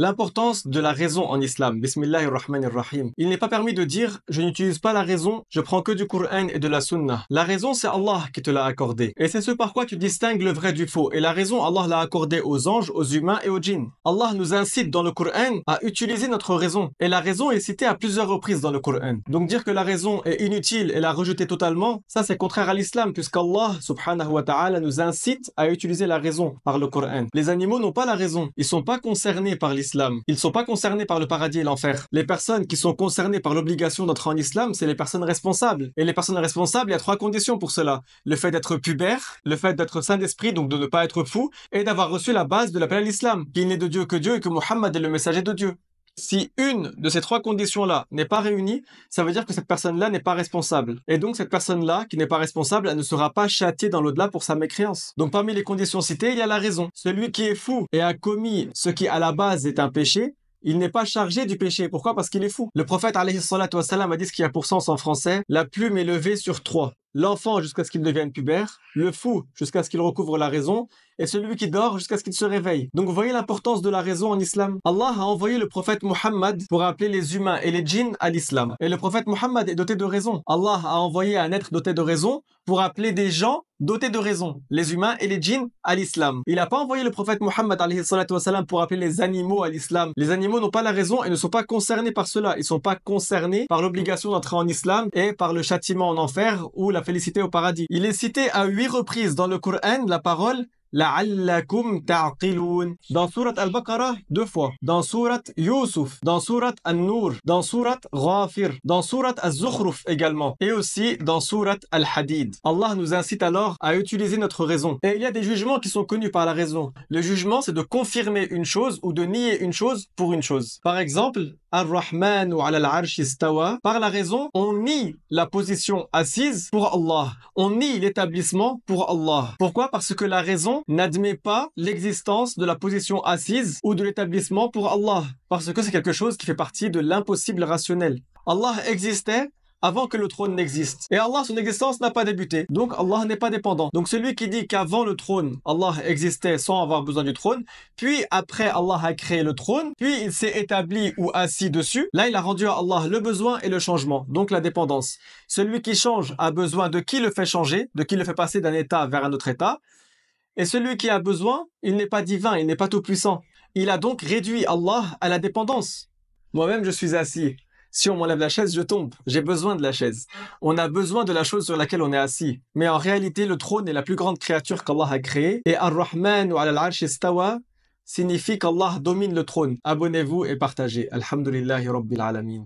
L'importance de la raison en islam. Bismillahirrahmanirrahim. Il n'est pas permis de dire « je n'utilise pas la raison, je prends que du Coran et de la Sunna ». La raison, c'est Allah qui te l'a accordée. Et c'est ce par quoi tu distingues le vrai du faux. Et la raison, Allah l'a accordée aux anges, aux humains et aux djinns. Allah nous incite dans le Coran à utiliser notre raison. Et la raison est citée à plusieurs reprises dans le Coran. Donc dire que la raison est inutile et la rejeter totalement, ça c'est contraire à l'islam, puisqu'Allah subhanahu wa ta'ala nous incite à utiliser la raison par le Coran. Les animaux n'ont pas la raison. Ils sont pas concernés par l'islam. Ils ne sont pas concernés par le paradis et l'enfer. Les personnes qui sont concernées par l'obligation d'entrer en islam, c'est les personnes responsables. Et les personnes responsables, il y a 3 conditions pour cela. Le fait d'être pubère, le fait d'être saint d'esprit, donc de ne pas être fou, et d'avoir reçu la base de l'appel à l'islam, qu'il n'est de Dieu que Dieu et que Muhammad est le messager de Dieu. Si une de ces 3 conditions-là n'est pas réunie, ça veut dire que cette personne-là n'est pas responsable. Et donc cette personne-là, qui n'est pas responsable, elle ne sera pas châtiée dans l'au-delà pour sa mécréance. Donc parmi les conditions citées, il y a la raison. Celui qui est fou et a commis ce qui à la base est un péché, il n'est pas chargé du péché. Pourquoi? Parce qu'il est fou. Le prophète alayhi salatu wassalam a dit ce qui a pour sens en français: la plume est levée sur 3. L'enfant jusqu'à ce qu'il devienne pubère, le fou jusqu'à ce qu'il recouvre la raison, et celui qui dort jusqu'à ce qu'il se réveille. Donc vous voyez l'importance de la raison en islam. Allah a envoyé le prophète Muhammad pour appeler les humains et les djinns à l'islam. Et le prophète Muhammad est doté de raison. Allah a envoyé un être doté de raison pour appeler des gens dotés de raison, les humains et les djinns à l'islam. Il n'a pas envoyé le prophète Muhammad alayhi salatu wassalam pour appeler les animaux à l'islam. Les animaux n'ont pas la raison et ne sont pas concernés par cela. Ils ne sont pas concernés par l'obligation d'entrer en islam et par le châtiment en enfer ou la félicité au paradis. Il est cité à 8 reprises dans le Coran la parole لَعَلَّكُمْ تَعْقِلُونَ. Dans Surat Al-Baqarah, 2 fois. Dans Surat Yusuf. Dans Surat An-Nur. Dans Surat Ghafir. Dans Surat Az-Zukhruf également. Et aussi dans Surat Al-Hadid. Allah nous incite alors à utiliser notre raison. Et il y a des jugements qui sont connus par la raison. Le jugement, c'est de confirmer une chose ou de nier une chose pour une chose. Par exemple, Ar-Rahman wa 'ala al-'arsh istawa. Par la raison, on nie la position assise pour Allah. On nie l'établissement pour Allah. Pourquoi? Parce que la raison n'admet pas l'existence de la position assise ou de l'établissement pour Allah. Parce que c'est quelque chose qui fait partie de l'impossible rationnel. Allah existait avant que le trône n'existe. Et Allah, son existence n'a pas débuté. Donc Allah n'est pas dépendant. Donc celui qui dit qu'avant le trône, Allah existait sans avoir besoin du trône, puis après Allah a créé le trône, puis il s'est établi ou assis dessus, là il a rendu à Allah le besoin et le changement, donc la dépendance. Celui qui change a besoin de qui le fait changer, de qui le fait passer d'un état vers un autre état. Et celui qui a besoin, il n'est pas divin, il n'est pas tout-puissant. Il a donc réduit Allah à la dépendance. Moi-même, je suis assis. Si on m'enlève la chaise, je tombe. J'ai besoin de la chaise. On a besoin de la chose sur laquelle on est assis. Mais en réalité, le trône est la plus grande créature qu'Allah a créée. Et Ar-Rahman wa 'ala al-'arsh istawa signifie qu'Allah domine le trône. Abonnez-vous et partagez. Alhamdulillahi Rabbil Alamin.